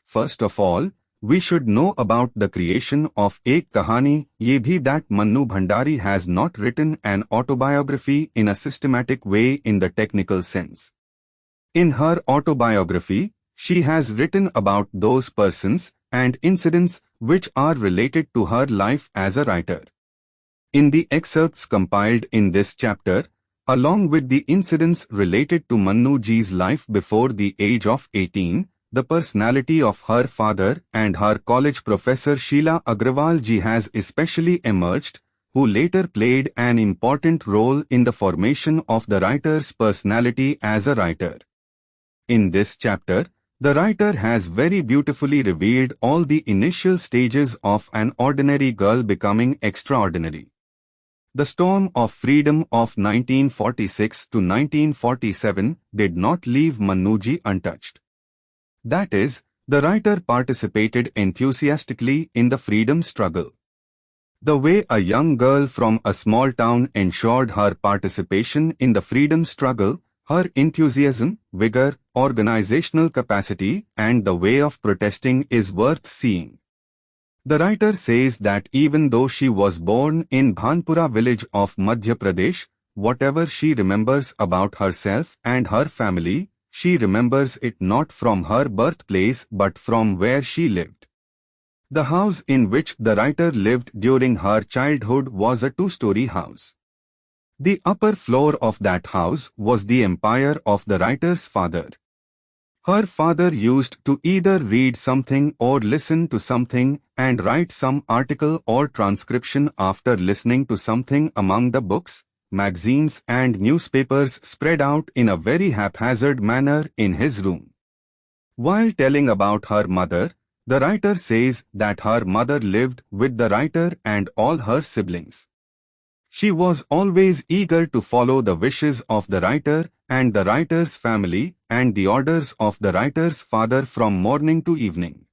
First of all, we should know about the creation of Ek Kahani Yeh Bhi, that Mannu Bhandhari has not written an autobiography in a systematic way in the technical sense. In her autobiography, she has written about those persons and incidents which are related to her life as a writer. In the excerpts compiled in this chapter, along with the incidents related to Mannu ji's life before the age of 18, the personality of her father and her college professor Sheila Agrawal ji has especially emerged, who later played an important role in the formation of the writer's personality as a writer. In this chapter, the writer has very beautifully revealed all the initial stages of an ordinary girl becoming extraordinary. The storm of freedom of 1946 to 1947 did not leave Mannu ji untouched. That is, the writer participated enthusiastically in the freedom struggle. The way a young girl from a small town ensured her participation in the freedom struggle, her enthusiasm, vigor, organizational capacity, and the way of protesting is worth seeing. The writer says that even though she was born in Bhandhara village of Madhya Pradesh, whatever she remembers about herself and her family, she remembers it not from her birthplace but from where she lived. The house in which the writer lived during her childhood was a two-story house. The upper floor of that house was the empire of the writer's father. Her father used to either read something or listen to something and write some article or transcription after listening to something among the books, magazines and newspapers spread out in a very haphazard manner in his room. While telling about her mother, the writer says that her mother lived with the writer and all her siblings. She was always eager to follow the wishes of the writer and the writer's family and the orders of the writer's father from morning to evening.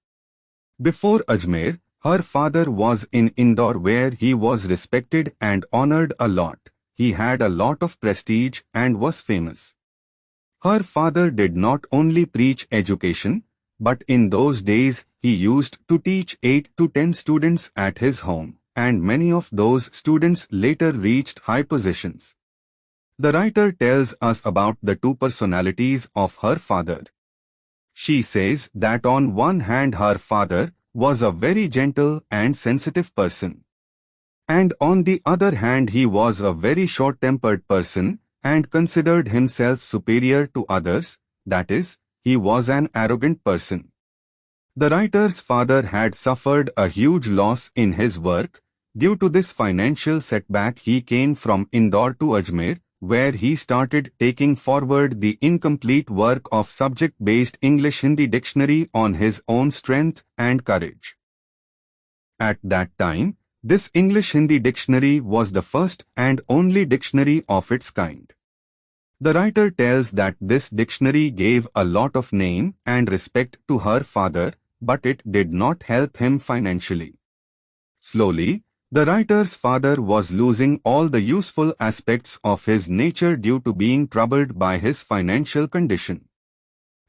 Before Ajmer, her father was in Indore, where he was respected and honored a lot. He had a lot of prestige and was famous. Her father did not only preach education, but in those days he used to teach 8 to 10 students at his home, and many of those students later reached high positions. The writer tells us about the two personalities of her father. She says that on one hand her father was a very gentle and sensitive person, and on the other hand he was a very short-tempered person and considered himself superior to others, that is, he was an arrogant person. The writer's father had suffered a huge loss in his work. Due to this financial setback, he came from Indore to Ajmer, where he started taking forward the incomplete work of subject-based English-Hindi dictionary on his own strength and courage. At that time, this English-Hindi dictionary was the first and only dictionary of its kind. The writer tells that this dictionary gave a lot of name and respect to her father, but it did not help him financially. Slowly, the writer's father was losing all the useful aspects of his nature due to being troubled by his financial condition.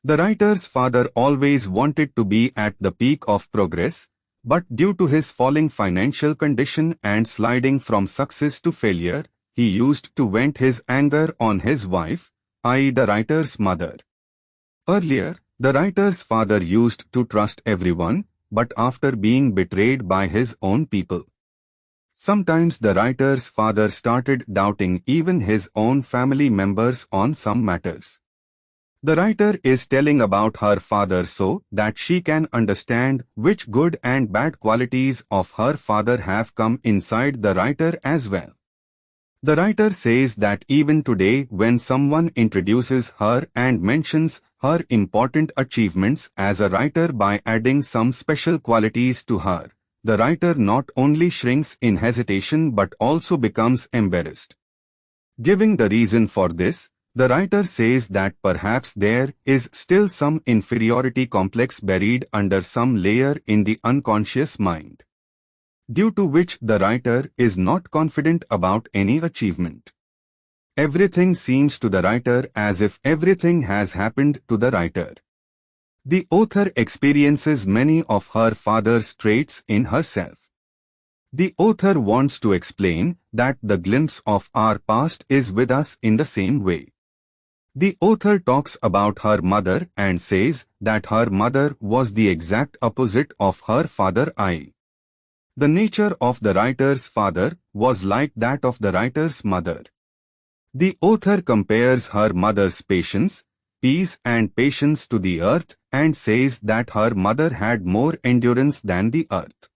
The writer's father always wanted to be at the peak of progress, but due to his falling financial condition and sliding from success to failure, he used to vent his anger on his wife, i.e. the writer's mother. Earlier, the writer's father used to trust everyone, but after being betrayed by his own people, sometimes the writer's father started doubting even his own family members on some matters. The writer is telling about her father so that she can understand which good and bad qualities of her father have come inside the writer as well. The writer says that even today when someone introduces her and mentions her important achievements as a writer by adding some special qualities to her, the writer not only shrinks in hesitation but also becomes embarrassed. Giving the reason for this, the writer says that perhaps there is still some inferiority complex buried under some layer in the unconscious mind, due to which the writer is not confident about any achievement. Everything seems to the writer as if everything has happened to the writer. The author experiences many of her father's traits in herself. The author wants to explain that the glimpse of our past is with us in the same way. The author talks about her mother and says that her mother was the exact opposite of her father. The nature of the writer's father was like that of the writer's mother. The author compares her mother's patience, peace and patience to the earth and says that her mother had more endurance than the earth.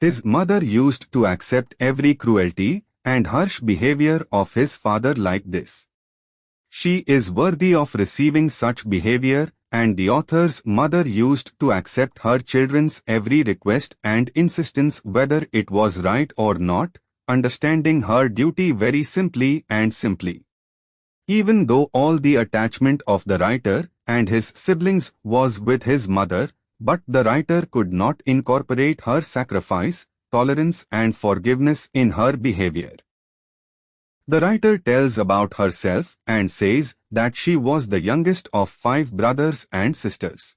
His mother used to accept every cruelty and harsh behavior of his father like this. She is worthy of receiving such behavior, and the author's mother used to accept her children's every request and insistence whether it was right or not, understanding her duty very simply and simply. Even though all the attachment of the writer and his siblings was with his mother, but the writer could not incorporate her sacrifice, tolerance and forgiveness in her behavior. The writer tells about herself and says that she was the youngest of 5 brothers and sisters.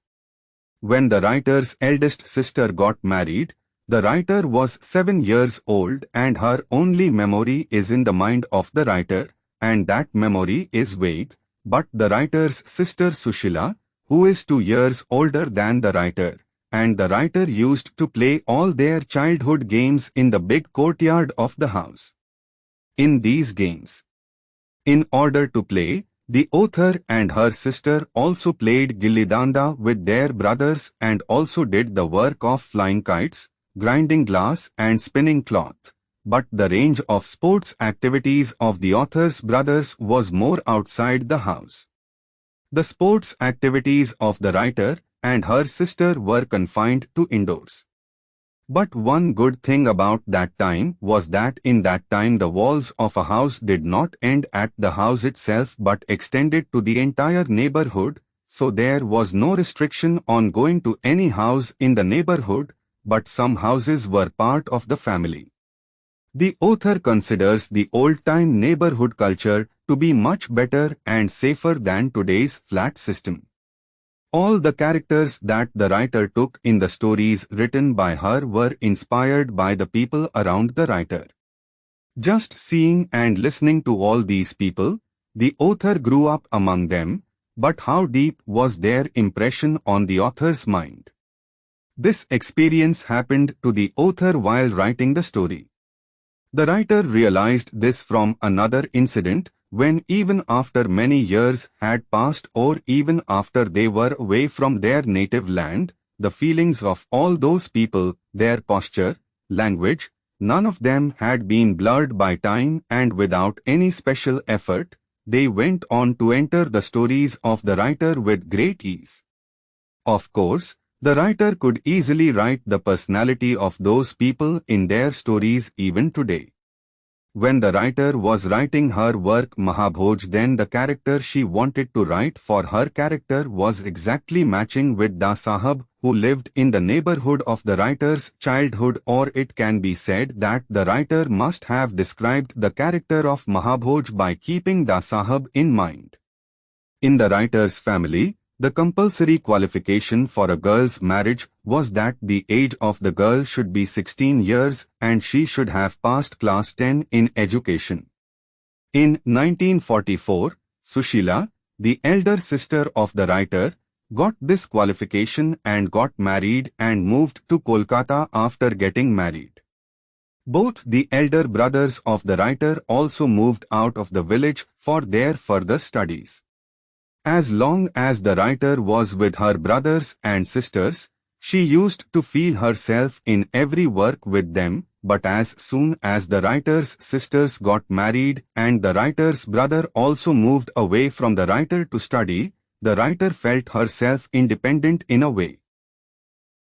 When the writer's eldest sister got married, the writer was 7 years old and her only memory is in the mind of the writer, and that memory is vague, but the writer's sister Sushila, who is 2 years older than the writer, and the writer used to play all their childhood games in the big courtyard of the house. In these games, in order to play, the author and her sister also played gilli-danda with their brothers and also did the work of flying kites, grinding glass and spinning cloth. But the range of sports activities of the author's brothers was more outside the house. The sports activities of the writer and her sister were confined to indoors. But one good thing about that time was that in that time the walls of a house did not end at the house itself but extended to the entire neighborhood, so there was no restriction on going to any house in the neighborhood, but some houses were part of the family. The author considers the old-time neighborhood culture to be much better and safer than today's flat system. All the characters that the writer took in the stories written by her were inspired by the people around the writer. Just seeing and listening to all these people, the author grew up among them, but how deep was their impression on the author's mind? This experience happened to the author while writing the story. The writer realized this from another incident, when even after many years had passed or even after they were away from their native land, the feelings of all those people, their posture, language, none of them had been blurred by time, and without any special effort, they went on to enter the stories of the writer with great ease. Of course, the writer could easily write the personality of those people in their stories even today. When the writer was writing her work Mahabhoj, then the character she wanted to write for her character was exactly matching with Da Sahab, who lived in the neighborhood of the writer's childhood, or it can be said that the writer must have described the character of Mahabhoj by keeping Da Sahab in mind. In the writer's family, the compulsory qualification for a girl's marriage was that the age of the girl should be 16 years and she should have passed class 10 in education. In 1944, Sushila, the elder sister of the writer, got this qualification and got married and moved to Kolkata after getting married. Both the elder brothers of the writer also moved out of the village for their further studies. As long as the writer was with her brothers and sisters, she used to feel herself in every work with them, but as soon as the writer's sisters got married and the writer's brother also moved away from the writer to study, the writer felt herself independent in a way.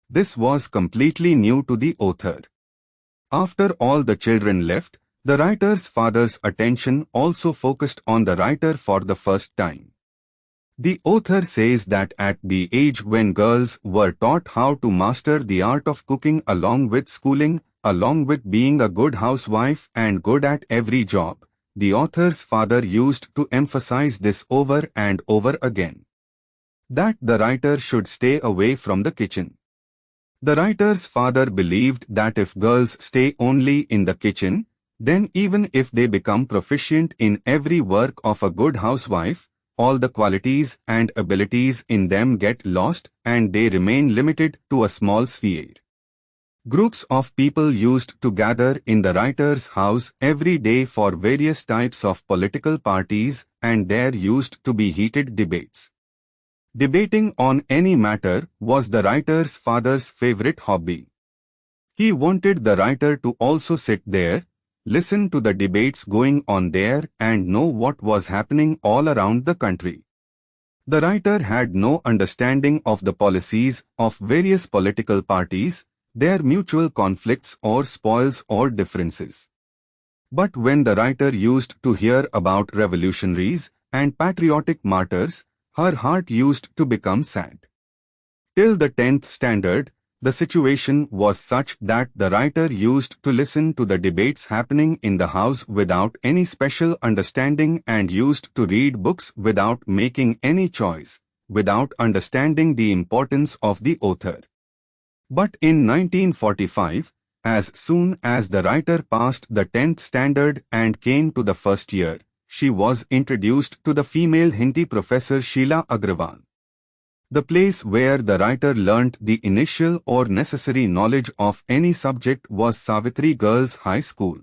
This was completely new to the author. After all the children left, the writer's father's attention also focused on the writer for the first time. The author says that at the age when girls were taught how to master the art of cooking along with schooling, along with being a good housewife and good at every job, the author's father used to emphasize this over and over again. that the writer should stay away from the kitchen. The writer's father believed that if girls stay only in the kitchen, then even if they become proficient in every work of a good housewife, all the qualities and abilities in them get lost and they remain limited to a small sphere. Groups of people used to gather in the writer's house every day for various types of political parties, and there used to be heated debates. Debating on any matter was the writer's father's favorite hobby. He wanted the writer to also sit there, listen to the debates going on there and know what was happening all around the country. The writer had no understanding of the policies of various political parties, their mutual conflicts or spoils or differences. But when the writer used to hear about revolutionaries and patriotic martyrs, her heart used to become sad. Till the 10th standard, the situation was such that the writer used to listen to the debates happening in the house without any special understanding and used to read books without making any choice, without understanding the importance of the author. But in 1945, as soon as the writer passed the 10th standard and came to the first year, she was introduced to the female Hindi professor Sheila Agrawal. The place where the writer learnt the initial or necessary knowledge of any subject was Savitri Girls' High School.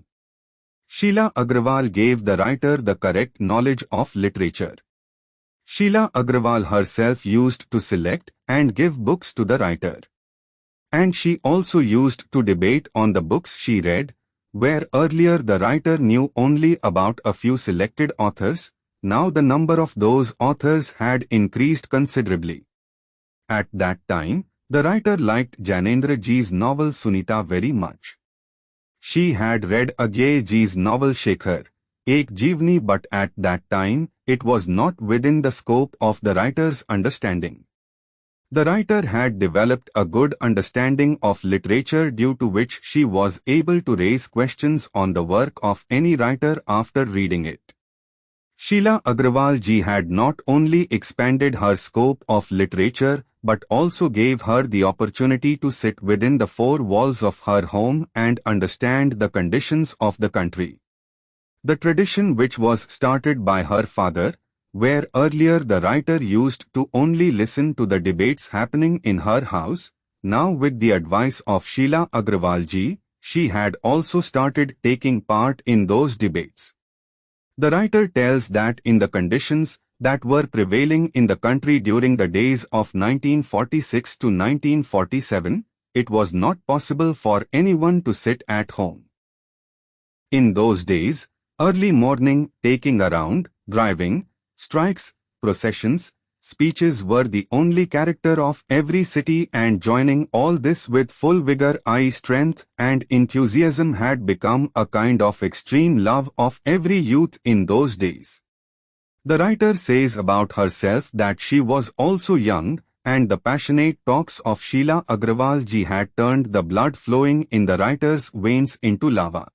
Sheila Agrawal gave the writer the correct knowledge of literature. Sheila Agrawal herself used to select and give books to the writer. And she also used to debate on the books she read, where earlier the writer knew only about a few selected authors. Now the number of those authors had increased considerably. At that time, the writer liked Jnanendra Ji's novel Sunita very much. She had read Agyay Ji's novel Shekhar, Ek Jeevani, but at that time, it was not within the scope of the writer's understanding. The writer had developed a good understanding of literature, due to which she was able to raise questions on the work of any writer after reading it. Sheila Agrawal ji had not only expanded her scope of literature but also gave her the opportunity to sit within the four walls of her home and understand the conditions of the country. The tradition which was started by her father, where earlier the writer used to only listen to the debates happening in her house, now with the advice of Sheila Agrawal ji, she had also started taking part in those debates. The writer tells that in the conditions that were prevailing in the country during the days of 1946 to 1947, it was not possible for anyone to sit at home. In those days, early morning, taking around, driving, strikes, processions, speeches were the only character of every city, and joining all this with full vigor, strength and enthusiasm had become a kind of extreme love of every youth in those days. The writer says about herself that she was also young, and the passionate talks of Sheila Agrawal ji had turned the blood flowing in the writer's veins into lava.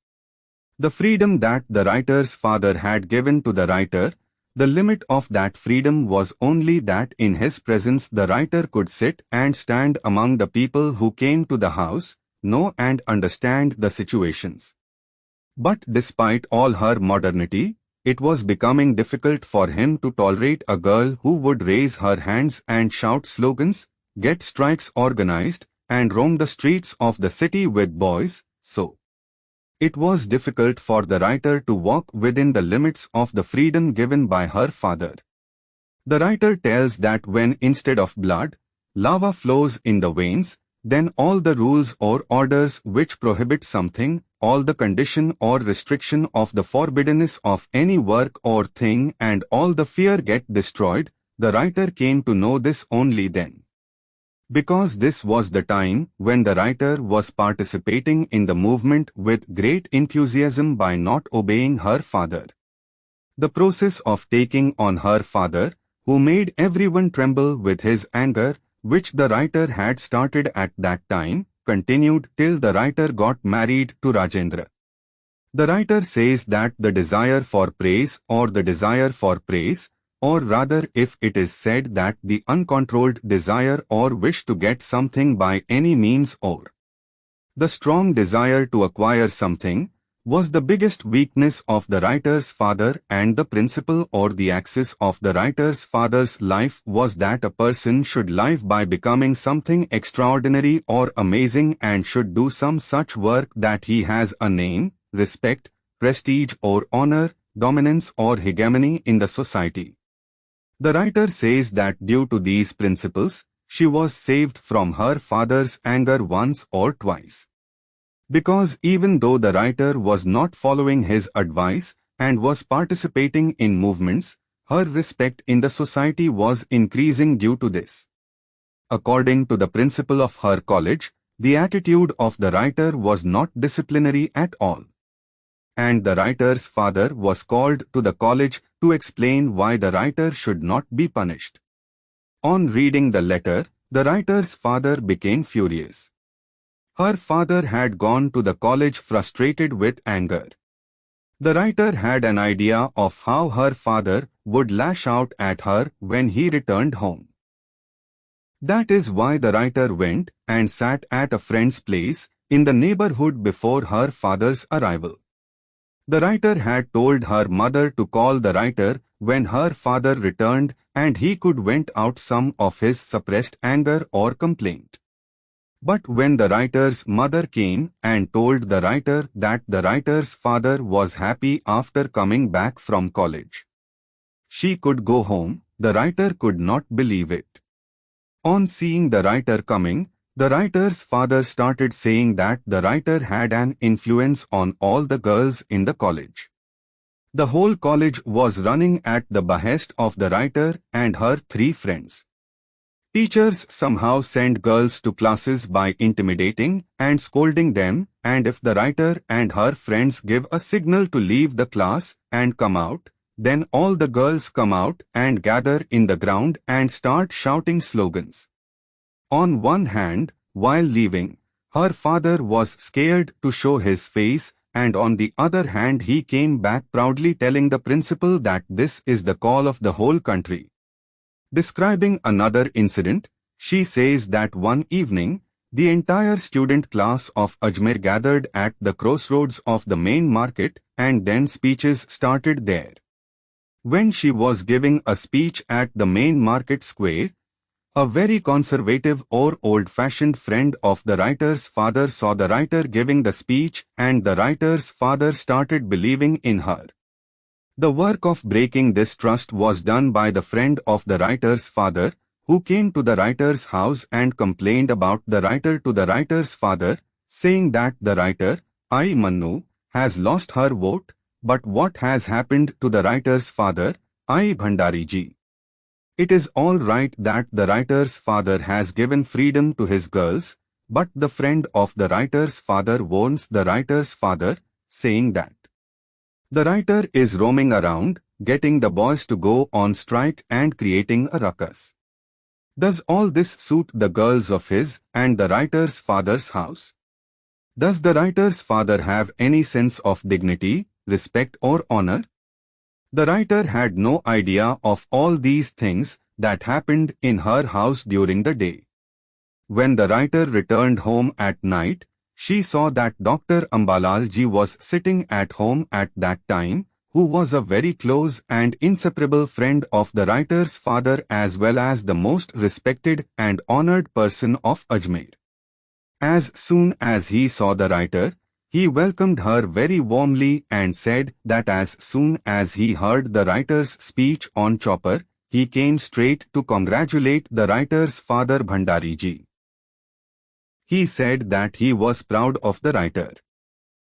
The freedom that the writer's father had given to the writer, the limit of that freedom was only that in his presence the writer could sit and stand among the people who came to the house, know and understand the situations. But despite all her modernity, it was becoming difficult for him to tolerate a girl who would raise her hands and shout slogans, get strikes organized, and roam the streets of the city with boys, so it was difficult for the writer to walk within the limits of the freedom given by her father. The writer tells that when instead of blood, lava flows in the veins, then all the rules or orders which prohibit something, all the condition or restriction of the forbiddenness of any work or thing, and all the fear get destroyed. The writer came to know this only then, because this was the time when the writer was participating in the movement with great enthusiasm by not obeying her father. The process of taking on her father, who made everyone tremble with his anger, which the writer had started at that time, continued till the writer got married to Rajendra. The writer says that the desire for praise or the desire for praise, or rather if it is said that the uncontrolled desire or wish to get something by any means or the strong desire to acquire something, was the biggest weakness of the writer's father, and the principle or the axis of the writer's father's life was that a person should live by becoming something extraordinary or amazing and should do some such work that he has a name, respect, prestige or honor, dominance or hegemony in the society. The writer says that due to these principles, she was saved from her father's anger once or twice. Because even though the writer was not following his advice and was participating in movements, her respect in the society was increasing due to this. According to the principal of her college, the attitude of the writer was not disciplinary at all. And the writer's father was called to the college to explain why the writer should not be punished. On reading the letter, the writer's father became furious. Her father had gone to the college frustrated with anger. The writer had an idea of how her father would lash out at her when he returned home. That is why the writer went and sat at a friend's place in the neighborhood before her father's arrival. The writer had told her mother to call the writer when her father returned and he could vent out some of his suppressed anger or complaint. But when the writer's mother came and told the writer that the writer's father was happy after coming back from college, she could go home, the writer could not believe it. On seeing the writer coming, the writer's father started saying that the writer had an influence on all the girls in the college. The whole college was running at the behest of the writer and her 3 friends. Teachers somehow send girls to classes by intimidating and scolding them, and if the writer and her friends give a signal to leave the class and come out, then all the girls come out and gather in the ground and start shouting slogans. On one hand, while leaving, her father was scared to show his face, and on the other hand he came back proudly telling the principal that this is the call of the whole country. Describing another incident, she says that one evening, the entire student class of Ajmer gathered at the crossroads of the main market and then speeches started there. When she was giving a speech at the main market square, a very conservative or old-fashioned friend of the writer's father saw the writer giving the speech and the writer's father started believing in her. The work of breaking this trust was done by the friend of the writer's father, who came to the writer's house and complained about the writer to the writer's father, saying that the writer, Mannu, has lost her vote, but what has happened to the writer's father, Bhandhari ji? It is all right that the writer's father has given freedom to his girls, but the friend of the writer's father warns the writer's father, saying that the writer is roaming around, getting the boys to go on strike and creating a ruckus. Does all this suit the girls of his and the writer's father's house? Does the writer's father have any sense of dignity, respect or honor? The writer had no idea of all these things that happened in her house during the day. When the writer returned home at night, she saw that Dr. Ambalal ji was sitting at home at that time, who was a very close and inseparable friend of the writer's father as well as the most respected and honored person of Ajmer. As soon as he saw the writer, he welcomed her very warmly and said that as soon as he heard the writer's speech on Chopper, he came straight to congratulate the writer's father Bhandhari ji. He said that he was proud of the writer.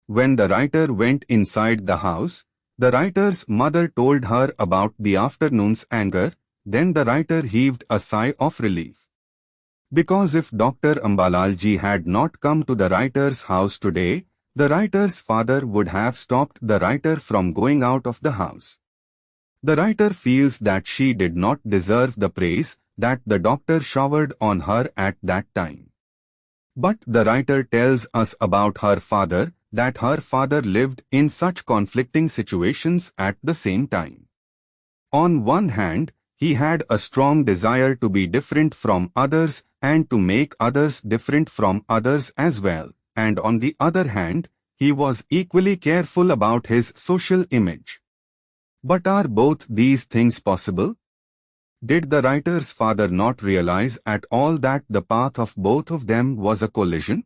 When the writer went inside the house, the writer's mother told her about the afternoon's anger, then the writer heaved a sigh of relief. Because if Dr. Ambalal ji had not come to the writer's house today, the writer's father would have stopped the writer from going out of the house. The writer feels that she did not deserve the praise that the doctor showered on her at that time. But the writer tells us about her father, that her father lived in such conflicting situations at the same time. On one hand, he had a strong desire to be different from others and to make others different from others as well, and on the other hand, he was equally careful about his social image. But are both these things possible? Did the writer's father not realize at all that the path of both of them was a collision?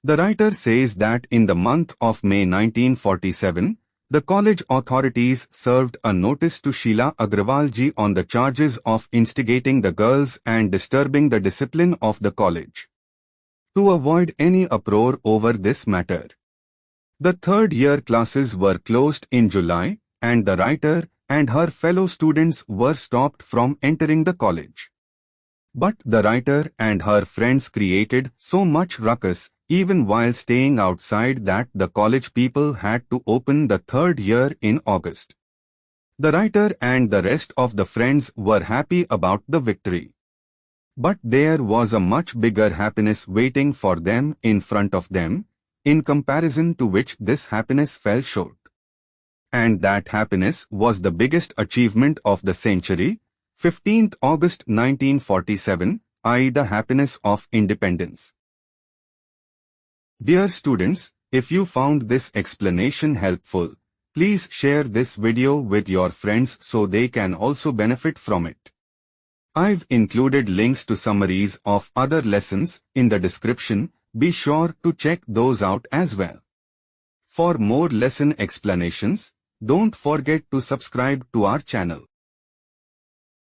The writer says that in the month of May 1947, the college authorities served a notice to Sheila Agrawal ji on the charges of instigating the girls and disturbing the discipline of the college. To avoid any uproar over this matter, the third-year classes were closed in July, and the writer and her fellow students were stopped from entering the college. But the writer and her friends created so much ruckus even while staying outside that the college people had to open the third year in August. The writer and the rest of the friends were happy about the victory. But there was a much bigger happiness waiting for them in front of them, in comparison to which this happiness fell short. And that happiness was the biggest achievement of the century, 15th August 1947, i.e. the happiness of independence. Dear students, if you found this explanation helpful, please share this video with your friends so they can also benefit from it. I've included links to summaries of other lessons in the description. Be sure to check those out as well. For more lesson explanations, don't forget to subscribe to our channel.